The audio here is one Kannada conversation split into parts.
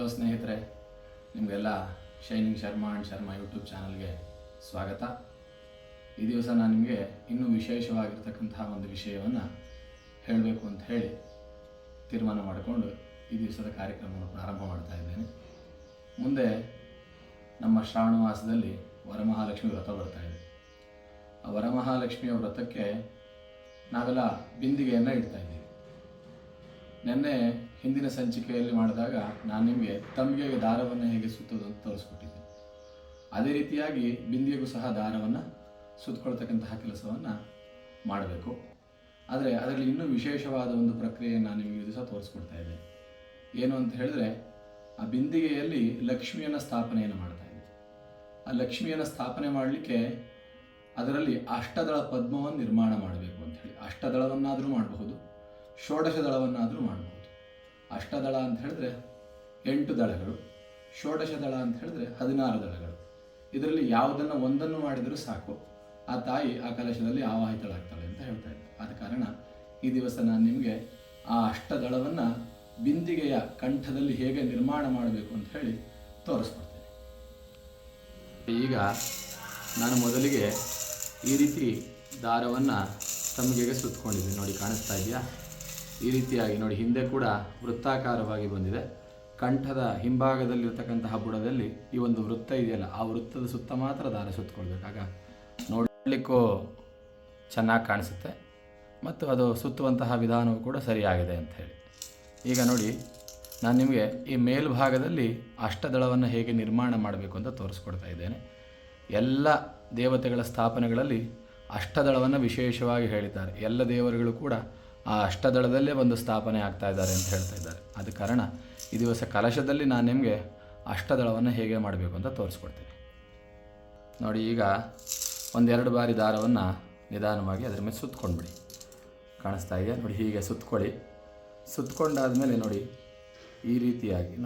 ಹಲೋ ಸ್ನೇಹಿತರೆ, ನಿಮಗೆಲ್ಲ shining Sharma and Sharma YouTube ಚಾನಲ್ಗೆ ಸ್ವಾಗತ. ಈ ದಿವಸ ನಾನು ನಿಮಗೆ ಇನ್ನೂ ವಿಶೇಷವಾಗಿರ್ತಕ್ಕಂತಹ ಒಂದು ವಿಷಯವನ್ನು ಹೇಳಬೇಕು ಅಂತ ಹೇಳಿ ತೀರ್ಮಾನ ಮಾಡಿಕೊಂಡು ಈ ದಿವಸದ ಕಾರ್ಯಕ್ರಮವನ್ನು ಪ್ರಾರಂಭ ಮಾಡ್ತಾ ಇದ್ದೇನೆ. ಮುಂದೆ ನಮ್ಮ ಶ್ರಾವಣ ಮಾಸದಲ್ಲಿ ವರಮಹಾಲಕ್ಷ್ಮಿ ವ್ರತ ಬರ್ತಾ ಇದೆ. ಆ ವರಮಹಾಲಕ್ಷ್ಮಿಯ ವ್ರತಕ್ಕೆ ನಾವೆಲ್ಲ ಬಿಂದಿಗೆಯನ್ನು ಇಡ್ತಾ ಇದ್ದೀವಿ. ನಿನ್ನೆ ಹಿಂದಿನ ಸಂಚಿಕೆಯಲ್ಲಿ ಮಾಡಿದಾಗ ನಾನು ನಿಮಗೆ ತಂಬಿಗೆಗೆ ದಾರವನ್ನು ಹೇಗೆ ಸುತ್ತೋದು ಅಂತ ತೋರಿಸ್ಕೊಟ್ಟಿದ್ದೆ. ಅದೇ ರೀತಿಯಾಗಿ ಬಿಂದಿಗೆಗೂ ಸಹ ದಾರವನ್ನು ಸುತ್ತಕೊಳ್ತಕ್ಕಂತಹ ಕೆಲಸವನ್ನು ಮಾಡಬೇಕು. ಆದರೆ ಅದರಲ್ಲಿ ಇನ್ನೂ ವಿಶೇಷವಾದ ಒಂದು ಪ್ರಕ್ರಿಯೆಯನ್ನು ನಾನು ನಿಮಗೆ ದಿವಸ ತೋರಿಸ್ಕೊಡ್ತಾ ಇದ್ದೆ. ಏನು ಅಂತ ಹೇಳಿದ್ರೆ, ಆ ಬಿಂದಿಗೆಯಲ್ಲಿ ಲಕ್ಷ್ಮಿಯನ್ನು ಸ್ಥಾಪನೆಯನ್ನು ಮಾಡ್ತಾ ಇದ್ದೆ. ಆ ಲಕ್ಷ್ಮಿಯನ್ನು ಸ್ಥಾಪನೆ ಮಾಡಲಿಕ್ಕೆ ಅದರಲ್ಲಿ ಅಷ್ಟದಳ ಪದ್ಮವನ್ನು ನಿರ್ಮಾಣ ಮಾಡಬೇಕು ಅಂತ ಹೇಳಿ. ಅಷ್ಟದಳವನ್ನಾದರೂ ಮಾಡಬಹುದು, ಷೋಡಶ ದಳವನ್ನಾದರೂ ಮಾಡಬಹುದು. ಅಷ್ಟದಳ ಅಂತ ಹೇಳಿದ್ರೆ 8 ದಳಗಳು, ಷೋಡಶ ದಳ ಅಂತ ಹೇಳಿದ್ರೆ 16 ದಳಗಳು. ಇದರಲ್ಲಿ ಯಾವುದನ್ನು ಒಂದನ್ನು ಮಾಡಿದರೂ ಸಾಕು, ಆ ತಾಯಿ ಆ ಕಲಶದಲ್ಲಿ ಆವಾಹಿತಳಾಗ್ತಾಳೆ ಅಂತ ಹೇಳ್ತಾ ಇದ್ದೆ. ಆದ ಕಾರಣ ಈ ದಿವಸ ನಾನು ನಿಮಗೆ ಆ ಅಷ್ಟದಳವನ್ನು ಬಿಂದಿಗೆಯ ಕಂಠದಲ್ಲಿ ಹೇಗೆ ನಿರ್ಮಾಣ ಮಾಡಬೇಕು ಅಂತ ಹೇಳಿ ತೋರಿಸ್ಕೊಡ್ತೇನೆ. ಈಗ ನಾನು ಮೊದಲಿಗೆ ಈ ರೀತಿ ದಾರವನ್ನು ತಂಬಿಗೆಗೆ ಸುತ್ತಕೊಂಡಿದ್ದೀನಿ. ನೋಡಿ, ಕಾಣಿಸ್ತಾ ಇದೆಯಾ? ಈ ರೀತಿಯಾಗಿ ನೋಡಿ, ಹಿಂದೆ ಕೂಡ ವೃತ್ತಾಕಾರವಾಗಿ ಬಂದಿದೆ. ಕಂಠದ ಹಿಂಭಾಗದಲ್ಲಿರ್ತಕ್ಕಂತಹ ಬುಡದಲ್ಲಿ ಈ ಒಂದು ವೃತ್ತ ಇದೆಯಲ್ಲ, ಆ ವೃತ್ತದ ಸುತ್ತ ಮಾತ್ರ ದಾರ ಸುತ್ತಕೊಳ್ಬೇಕು. ಆಗ ನೋಡಲಿಕ್ಕೂ ಚೆನ್ನಾಗಿ ಕಾಣಿಸುತ್ತೆ ಮತ್ತು ಅದು ಸುತ್ತುವಂತಹ ವಿಧಾನವೂ ಕೂಡ ಸರಿಯಾಗಿದೆ ಅಂತ ಹೇಳಿ. ಈಗ ನೋಡಿ, ನಾನು ನಿಮಗೆ ಈ ಮೇಲ್ಭಾಗದಲ್ಲಿ ಅಷ್ಟದಳವನ್ನು ಹೇಗೆ ನಿರ್ಮಾಣ ಮಾಡಬೇಕು ಅಂತ ತೋರಿಸ್ಕೊಡ್ತಾ ಇದ್ದೇನೆ. ಎಲ್ಲ ದೇವತೆಗಳ ಸ್ಥಾಪನೆಗಳಲ್ಲಿ ಅಷ್ಟದಳವನ್ನು ವಿಶೇಷವಾಗಿ ಹೇಳಿದ್ದಾರೆ. ಎಲ್ಲ ದೇವರುಗಳು ಕೂಡ ಆ ಅಷ್ಟದಳದಲ್ಲೇ ಒಂದು ಸ್ಥಾಪನೆ ಆಗ್ತಾ ಇದ್ದಾರೆ ಅಂತ ಹೇಳ್ತಾ ಇದ್ದಾರೆ. ಆದ ಕಾರಣ ಈ ದಿವಸ ಕಲಶದಲ್ಲಿ ನಾನು ನಿಮಗೆ ಅಷ್ಟದಳವನ್ನು ಹೇಗೆ ಮಾಡಬೇಕು ಅಂತ ತೋರಿಸ್ಕೊಡ್ತೀನಿ. ನೋಡಿ, ಈಗ 1-2 ಬಾರಿ ದಾರವನ್ನು ನಿಧಾನವಾಗಿ ಅದರ ಮೇಲೆ ಸುತ್ತಕೊಂಡ್ಬಿಡಿ. ಕಾಣಿಸ್ತಾ ಇದೆಯಾ? ನೋಡಿ, ಹೀಗೆ ಸುತ್ತಕೊಳ್ಳಿ. ಸುತ್ತಕೊಂಡಾದಮೇಲೆ ನೋಡಿ, ಈ ರೀತಿಯಾಗಿ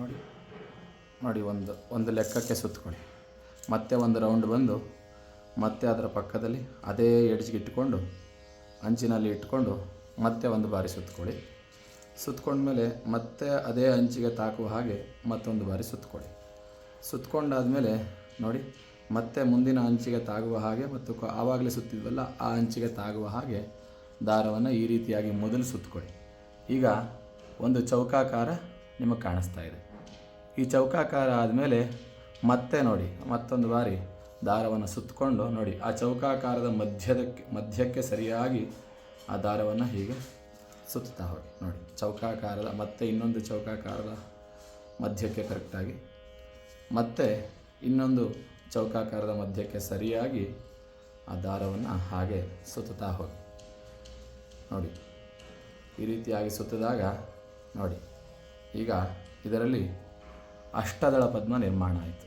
ನೋಡಿ ಒಂದು ಲೆಕ್ಕಕ್ಕೆ ಸುತ್ತಕೊಳ್ಳಿ. ಮತ್ತೆ ಒಂದು ರೌಂಡ್ ಬಂದು ಮತ್ತೆ ಅದರ ಪಕ್ಕದಲ್ಲಿ ಅದೇ ಎಡ್ಜ್ಗೆ ಇಟ್ಕೊಂಡು ಅಂಚಿನಲ್ಲಿ ಇಟ್ಕೊಂಡು ಮತ್ತೆ ಒಂದು ಬಾರಿ ಸುತ್ತಕೊಳ್ಳಿ. ಸುತ್ತಕೊಂಡ್ಮೇಲೆ ಮತ್ತೆ ಅದೇ ಅಂಚಿಗೆ ತಾಕುವ ಹಾಗೆ ಮತ್ತೊಂದು ಬಾರಿ ಸುತ್ತಕೊಳ್ಳಿ. ಸುತ್ತಕೊಂಡಾದಮೇಲೆ ನೋಡಿ, ಮತ್ತೆ ಮುಂದಿನ ಅಂಚಿಗೆ ತಾಗುವ ಹಾಗೆ ಮತ್ತು ಆವಾಗಲೇ ಸುತ್ತಿದ್ವಲ್ಲ ಆ ಅಂಚಿಗೆ ತಾಗುವ ಹಾಗೆ ದಾರವನ್ನು ಈ ರೀತಿಯಾಗಿ ಮೊದಲು ಸುತ್ತಕೊಳ್ಳಿ. ಈಗ ಒಂದು ಚೌಕಾಕಾರ ನಿಮಗೆ ಕಾಣಿಸ್ತಾ ಇದೆ. ಈ ಚೌಕಾಕಾರ ಆದಮೇಲೆ ಮತ್ತೆ ನೋಡಿ, ಮತ್ತೊಂದು ಬಾರಿ ದಾರವನ್ನು ಸುತ್ತಕೊಂಡು ನೋಡಿ, ಆ ಚೌಕಾಕಾರದ ಮಧ್ಯಕ್ಕೆ ಸರಿಯಾಗಿ ಆ ದಾರವನ್ನು ಹೀಗೆ ಸುತ್ತಾ ಹೋಗಿ. ನೋಡಿ, ಚೌಕಾಕಾರದ ಮತ್ತೆ ಇನ್ನೊಂದು ಚೌಕಾಕಾರದ ಮಧ್ಯಕ್ಕೆ ಕರೆಕ್ಟಾಗಿ, ಮತ್ತೆ ಇನ್ನೊಂದು ಚೌಕಾಕಾರದ ಮಧ್ಯಕ್ಕೆ ಸರಿಯಾಗಿ ಆ ದಾರವನ್ನು ಹಾಗೆ ಸುತ್ತಾ ಹೋಗಿ. ನೋಡಿ, ಈ ರೀತಿಯಾಗಿ ಸುತ್ತಿದಾಗ ನೋಡಿ, ಈಗ ಇದರಲ್ಲಿ ಅಷ್ಟದಳ ಪದ್ಮ ನಿರ್ಮಾಣ ಆಯಿತು.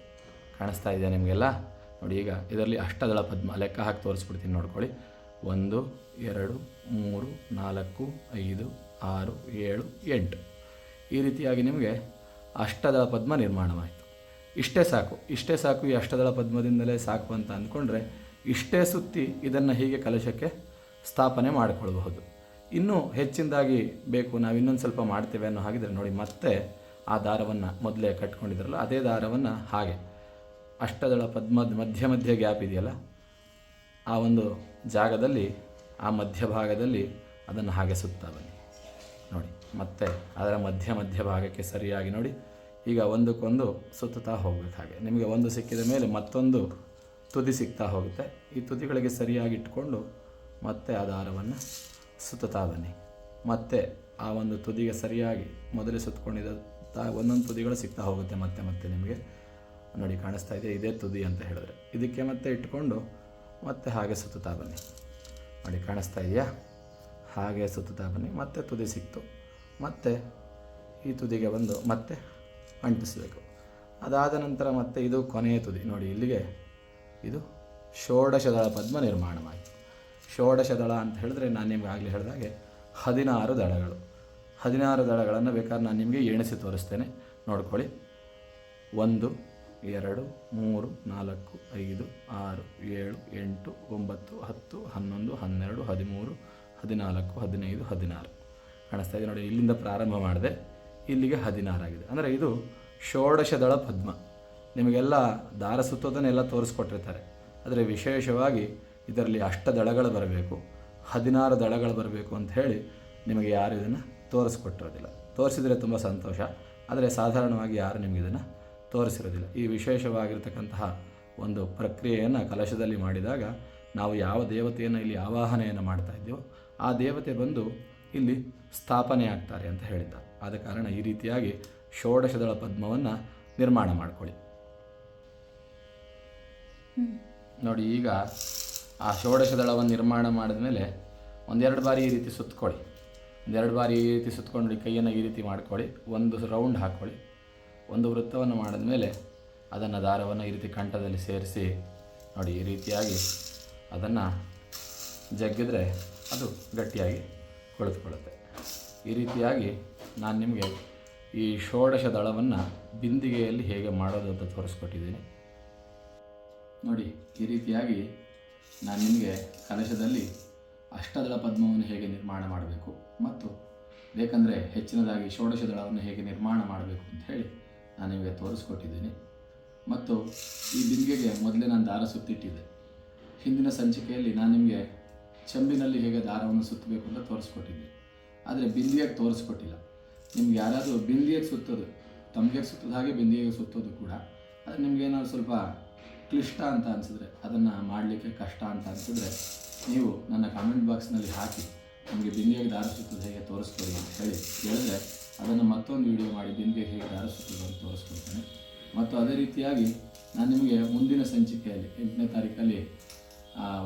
ಕಾಣಿಸ್ತಾ ಇದೆಯಾ ನಿಮಗೆಲ್ಲ? ನೋಡಿ, ಈಗ ಇದರಲ್ಲಿ ಅಷ್ಟದಳ ಪದ್ಮ ಲೆಕ್ಕ ಹಾಕಿ ತೋರಿಸ್ಬಿಡ್ತೀನಿ. ನೋಡ್ಕೊಳ್ಳಿ. 1 2 3 4 5 6 7 8 ಈ ರೀತಿಯಾಗಿ ನಿಮಗೆ ಅಷ್ಟದಳ ಪದ್ಮ ನಿರ್ಮಾಣವಾಯಿತು. ಇಷ್ಟೇ ಸಾಕು. ಈ ಅಷ್ಟದಳ ಪದ್ಮದಿಂದಲೇ ಸಾಕು ಅಂತ ಅಂದ್ಕೊಂಡ್ರೆ ಇಷ್ಟೇ ಸುತ್ತಿ ಇದನ್ನು ಹೀಗೆ ಕಲಶಕ್ಕೆ ಸ್ಥಾಪನೆ ಮಾಡಿಕೊಳ್ಬಹುದು. ಇನ್ನೂ ಹೆಚ್ಚಿನದಾಗಿ ಬೇಕು, ನಾವು ಇನ್ನೊಂದು ಸ್ವಲ್ಪ ಮಾಡ್ತೇವೆ ಅನ್ನೋ ಹಾಗಿದ್ರೆ ನೋಡಿ, ಮತ್ತೆ ಆ ದಾರವನ್ನು ಮೊದಲೇ ಕಟ್ಕೊಂಡಿದ್ರಲ್ಲ ಅದೇ ದಾರವನ್ನು ಹಾಗೆ ಅಷ್ಟದಳ ಪದ್ಮದ ಮಧ್ಯ ಗ್ಯಾಪ್ ಇದೆಯಲ್ಲ, ಆ ಒಂದು ಜಾಗದಲ್ಲಿ ಆ ಮಧ್ಯಭಾಗದಲ್ಲಿ ಅದನ್ನು ಹಾಗೆ ಸುತ್ತಾ ಬನ್ನಿ. ನೋಡಿ, ಮತ್ತೆ ಅದರ ಮಧ್ಯ ಭಾಗಕ್ಕೆ ಸರಿಯಾಗಿ ನೋಡಿ, ಈಗ ಒಂದಕ್ಕೊಂದು ಸುತ್ತುತ್ತಾ ಹೋಗ್ಬೇಕು. ಹಾಗೆ ನಿಮಗೆ ಒಂದು ಸಿಕ್ಕಿದ ಮೇಲೆ ಮತ್ತೊಂದು ತುದಿ ಸಿಗ್ತಾ ಹೋಗುತ್ತೆ. ಈ ತುದಿಗಳಿಗೆ ಸರಿಯಾಗಿ ಇಟ್ಕೊಂಡು ಮತ್ತೆ ಆ ದಾರವನ್ನು ಸುತ್ತುತ್ತಾ ಬನ್ನಿ. ಮತ್ತೆ ಆ ಒಂದು ತುದಿಗೆ ಸರಿಯಾಗಿ ಮೊದಲೇ ಸುತ್ತಕೊಂಡಿದ್ದ ಒಂದೊಂದು ತುದಿಗಳು ಸಿಗ್ತಾ ಹೋಗುತ್ತೆ. ಮತ್ತೆ ನಿಮಗೆ ನೋಡಿ, ಕಾಣಿಸ್ತಾ ಇದೆ, ಇದೇ ತುದಿ ಅಂತ ಹೇಳಿದ್ರೆ ಇದಕ್ಕೆ ಮತ್ತೆ ಇಟ್ಕೊಂಡು ಮತ್ತೆ ಹಾಗೆ ಸುತ್ತುತ್ತಾ ಬನ್ನಿ. ನೋಡಿ, ಕಾಣಿಸ್ತಾ ಇದೆಯಾ? ಹಾಗೆ ಸುತ್ತುತ್ತಾ ಬನ್ನಿ. ಮತ್ತೆ ತುದಿ ಸಿಕ್ತು, ಮತ್ತೆ ಈ ತುದಿಗೆ ಬಂದು ಮತ್ತೆ ಅಂಟಿಸಬೇಕು. ಅದಾದ ನಂತರ ಮತ್ತೆ ಇದು ಕೊನೆಯ ತುದಿ. ನೋಡಿ, ಇಲ್ಲಿಗೆ ಇದು ಷೋಡಶದಳ ಪದ್ಮ ನಿರ್ಮಾಣವಾಯಿತು. ಷೋಡಶದಳ ಅಂತ ಹೇಳಿದ್ರೆ ನಾನು ನಿಮ್ಗೆ ಆಗಲೇ ಹೇಳಿದಾಗೆ 16 ದಳಗಳು. 16 ದಳಗಳನ್ನು ಬೇಕಾದ್ರೆ ನಾನು ನಿಮಗೆ ಎಣಿಸಿ ತೋರಿಸ್ತೇನೆ. ನೋಡ್ಕೊಳ್ಳಿ. 1 2 3 4 5 6 7 8 9 10 11 12 13 14 15 16 ಕಾಣಿಸ್ತಾ ಇದೆ ನೋಡಿ. ಇಲ್ಲಿಂದ ಪ್ರಾರಂಭ ಮಾಡಿದೆ, ಇಲ್ಲಿಗೆ 16 ಆಗಿದೆ. ಅಂದರೆ ಇದು ಷೋಡಶದಳ ಪದ್ಮ. ನಿಮಗೆಲ್ಲ ದಾರ ಸುತ್ತೋದನ್ನೆಲ್ಲ ತೋರಿಸ್ಕೊಟ್ಟಿರ್ತಾರೆ, ಆದರೆ ವಿಶೇಷವಾಗಿ ಇದರಲ್ಲಿ ಅಷ್ಟದಳಗಳು ಬರಬೇಕು, 16 ದಳಗಳು ಬರಬೇಕು ಅಂತ ಹೇಳಿ ನಿಮಗೆ ಯಾರು ಇದನ್ನು ತೋರಿಸ್ಕೊಟ್ಟಿರೋದಿಲ್ಲ. ತೋರಿಸಿದರೆ ತುಂಬ ಸಂತೋಷ, ಆದರೆ ಸಾಧಾರಣವಾಗಿ ಯಾರು ನಿಮಗೆ ಇದನ್ನು ತೋರಿಸಿರೋದಿಲ್ಲ. ಈ ವಿಶೇಷವಾಗಿರ್ತಕ್ಕಂತಹ ಒಂದು ಪ್ರಕ್ರಿಯೆಯನ್ನು ಕಲಶದಲ್ಲಿ ಮಾಡಿದಾಗ ನಾವು ಯಾವ ದೇವತೆಯನ್ನು ಇಲ್ಲಿ ಆವಾಹನೆಯನ್ನು ಮಾಡ್ತಾ ಇದ್ದೀವೋ ಆ ದೇವತೆ ಬಂದು ಇಲ್ಲಿ ಸ್ಥಾಪನೆ ಆಗ್ತಾರೆ ಅಂತ ಹೇಳಿದ್ದಾರೆ. ಆದ ಕಾರಣ ಈ ರೀತಿಯಾಗಿ ಷೋಡಶದಳ ಪದ್ಮವನ್ನು ನಿರ್ಮಾಣ ಮಾಡಿಕೊಳ್ಳಿ. ನೋಡಿ, ಈಗ ಆ ಷೋಡಶದಳವನ್ನು ನಿರ್ಮಾಣ ಮಾಡಿದ ಮೇಲೆ ಒಂದೆರಡು ಬಾರಿ ಈ ರೀತಿ ಸುತ್ತಕೊಳ್ಳಿ. ಒಂದೆರಡು ಬಾರಿ ಈ ರೀತಿ ಸುತ್ತಕೊಂಡು ಕೈಯನ್ನು ಈ ರೀತಿ ಮಾಡ್ಕೊಳ್ಳಿ. ಒಂದು ರೌಂಡ್ ಹಾಕ್ಕೊಳ್ಳಿ. ಒಂದು ವೃತ್ತವನ್ನು ಮಾಡಿದ ಮೇಲೆ ಅದನ್ನು ದಾರವನ್ನು ಈ ರೀತಿ ಕಂಠದಲ್ಲಿ ಸೇರಿಸಿ ನೋಡಿ, ಈ ರೀತಿಯಾಗಿ ಅದನ್ನು ಜಗ್ಗಿದ್ರೆ ಅದು ಗಟ್ಟಿಯಾಗಿ ಕುಳಿತುಕೊಳ್ಳುತ್ತೆ. ಈ ರೀತಿಯಾಗಿ ನಾನು ನಿಮಗೆ ಈ ಷೋಡಶ ದಳವನ್ನು ಬಿಂದಿಗೆಯಲ್ಲಿ ಹೇಗೆ ಮಾಡೋದು ಅಂತ ತೋರಿಸ್ಕೊಟ್ಟಿದ್ದೀನಿ. ನೋಡಿ, ಈ ರೀತಿಯಾಗಿ ನಾನು ನಿಮಗೆ ಕಲಶದಲ್ಲಿ ಅಷ್ಟದಳ ಪದ್ಮವನ್ನು ಹೇಗೆ ನಿರ್ಮಾಣ ಮಾಡಬೇಕು ಮತ್ತು ಬೇಕಂದರೆ ಹೆಚ್ಚಿನದಾಗಿ ಷೋಡಶ ದಳವನ್ನು ಹೇಗೆ ನಿರ್ಮಾಣ ಮಾಡಬೇಕು ಅಂತ ಹೇಳಿ ನಾನು ನಿಮಗೆ ತೋರಿಸ್ಕೊಟ್ಟಿದ್ದೀನಿ. ಮತ್ತು ಈ ಬಿಂದಿಗೆಗೆ ಮೊದಲೇ ನಾನು ದಾರ ಸುತ್ತಿಟ್ಟಿದ್ದೆ. ಹಿಂದಿನ ಸಂಚಿಕೆಯಲ್ಲಿ ನಾನು ನಿಮಗೆ ಚೆಂಬಿನಲ್ಲಿ ಹೇಗೆ ದಾರವನ್ನು ಸುತ್ತಬೇಕು ಅಂತ ತೋರಿಸ್ಕೊಟ್ಟಿದ್ದೆ, ಆದರೆ ಬಿಂದಿಗೆಗೆ ತೋರಿಸ್ಕೊಟ್ಟಿಲ್ಲ. ನಿಮ್ಗೆ ಯಾರಾದರೂ ಬಿಂದಿಗೆಗೆ ಸುತ್ತೋದು, ತಮಗೆ ಸುತ್ತೋದು ಹಾಗೆ ಬಿಂದಿಗೆಗೆ ಸುತ್ತೋದು ಕೂಡ, ಅದು ನಿಮಗೇನಾದ್ರು ಸ್ವಲ್ಪ ಕ್ಲಿಷ್ಟ ಅಂತ ಅನಿಸಿದ್ರೆ, ಅದನ್ನು ಮಾಡಲಿಕ್ಕೆ ಕಷ್ಟ ಅಂತ ಅನಿಸಿದ್ರೆ ನೀವು ನನ್ನ ಕಾಮೆಂಟ್ ಬಾಕ್ಸ್ನಲ್ಲಿ ಹಾಕಿ ನಮಗೆ ಬಿಂದಿಗೆಗೆ ದಾರ ಸುತ್ತೋದು ಹೇಗೆ ತೋರಿಸ್ಕೊಡಿ ಅಂತ ಹೇಳಿ ಹೇಳಿದ್ರೆ ಅದನ್ನು ಮತ್ತೊಂದು ವಿಡಿಯೋ ಮಾಡಿ ಬಿಂದಿಗೆಗೆ ಹೇಗೆ ದಾರ ಸುತ್ತೋದು ಅಂತ ತೋರಿಸ್ಕೊಡ್ತೇನೆ. ಮತ್ತು ಅದೇ ರೀತಿಯಾಗಿ ನಾನು ನಿಮಗೆ ಮುಂದಿನ ಸಂಚಿಕೆಯಲ್ಲಿ 8ನೇ ತಾರೀಕಲ್ಲಿ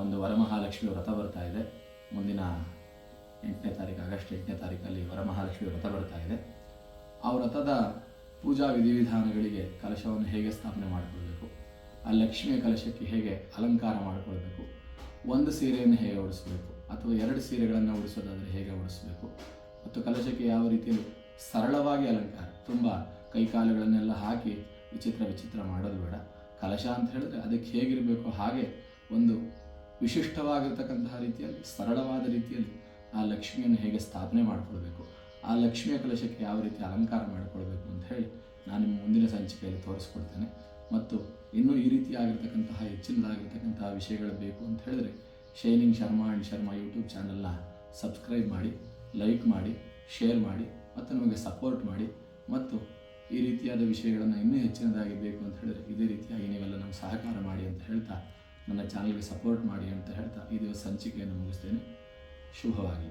ಒಂದು ವರಮಹಾಲಕ್ಷ್ಮಿ ವ್ರತ ಬರ್ತಾ ಇದೆ. ಮುಂದಿನ 8ನೇ ತಾರೀಕು, ಆಗಸ್ಟ್ 8ನೇ ತಾರೀಕಲ್ಲಿ ವರಮಹಾಲಕ್ಷ್ಮಿ ವ್ರತ ಬರ್ತಾ ಇದೆ. ಆ ವ್ರತದ ಪೂಜಾ ವಿಧಿವಿಧಾನಗಳಿಗೆ ಕಲಶವನ್ನು ಹೇಗೆ ಸ್ಥಾಪನೆ ಮಾಡಿಕೊಳ್ಬೇಕು, ಆ ಲಕ್ಷ್ಮಿಯ ಕಲಶಕ್ಕೆ ಹೇಗೆ ಅಲಂಕಾರ ಮಾಡಿಕೊಳ್ಬೇಕು, ಒಂದು ಸೀರೆಯನ್ನು ಹೇಗೆ ಉಡಿಸಬೇಕು ಅಥವಾ 2 ಸೀರೆಗಳನ್ನು ಉಡಿಸೋದಾದರೆ ಹೇಗೆ ಉಡಿಸಬೇಕು, ಮತ್ತು ಕಲಶಕ್ಕೆ ಯಾವ ರೀತಿಯಲ್ಲಿ ಸರಳವಾಗಿ ಅಲಂಕಾರ, ತುಂಬ ಕೈಕಾಲುಗಳನ್ನೆಲ್ಲ ಹಾಕಿ ವಿಚಿತ್ರ ಮಾಡೋದು ಬೇಡ. ಕಲಶ ಅಂತ ಹೇಳಿದ್ರೆ ಅದಕ್ಕೆ ಹೇಗಿರಬೇಕು ಹಾಗೆ ಒಂದು ವಿಶಿಷ್ಟವಾಗಿರ್ತಕ್ಕಂತಹ ರೀತಿಯಲ್ಲಿ, ಸರಳವಾದ ರೀತಿಯಲ್ಲಿ ಆ ಲಕ್ಷ್ಮಿಯನ್ನು ಹೇಗೆ ಸ್ಥಾಪನೆ ಮಾಡಿಕೊಳ್ಬೇಕು, ಆ ಲಕ್ಷ್ಮಿಯ ಕಲಶಕ್ಕೆ ಯಾವ ರೀತಿ ಅಲಂಕಾರ ಮಾಡಿಕೊಳ್ಬೇಕು ಅಂತ ಹೇಳಿ ನಾನು ನಿಮ್ಮ ಮುಂದಿನ ಸಂಚಿಕೆಯಲ್ಲಿ ತೋರಿಸ್ಕೊಡ್ತೇನೆ. ಮತ್ತು ಇನ್ನೂ ಈ ರೀತಿಯಾಗಿರ್ತಕ್ಕಂತಹ ಹೆಚ್ಚಿನದಾಗಿರ್ತಕ್ಕಂತಹ ವಿಷಯಗಳು ಬೇಕು ಅಂತ ಹೇಳಿದ್ರೆ shining Sharma and Sharma YouTube ಚಾನಲ್ನ ಸಬ್ಸ್ಕ್ರೈಬ್ ಮಾಡಿ, ಲೈಕ್ ಮಾಡಿ, ಶೇರ್ ಮಾಡಿ ಮತ್ತು ನಮಗೆ ಸಪೋರ್ಟ್ ಮಾಡಿ. ಮತ್ತು ಈ ರೀತಿಯಾದ ವಿಷಯಗಳನ್ನು ಇನ್ನೂ ಹೆಚ್ಚಿನದಾಗಿ ಬೇಕು ಅಂತ ಹೇಳಿದ್ರೆ ಇದೇ ರೀತಿಯಾಗಿ ನೀವೆಲ್ಲ ನಮಗೆ ಸಹಕಾರ ಮಾಡಿ ಅಂತ ಹೇಳ್ತಾ, ನನ್ನ ಚಾನಲ್ಗೆ ಸಪೋರ್ಟ್ ಮಾಡಿ ಅಂತ ಹೇಳ್ತಾ ಈ ದಿವಸ ಸಂಚಿಕೆಯನ್ನು ಮುಗಿಸ್ತೇನೆ. ಶುಭವಾಗಲಿ.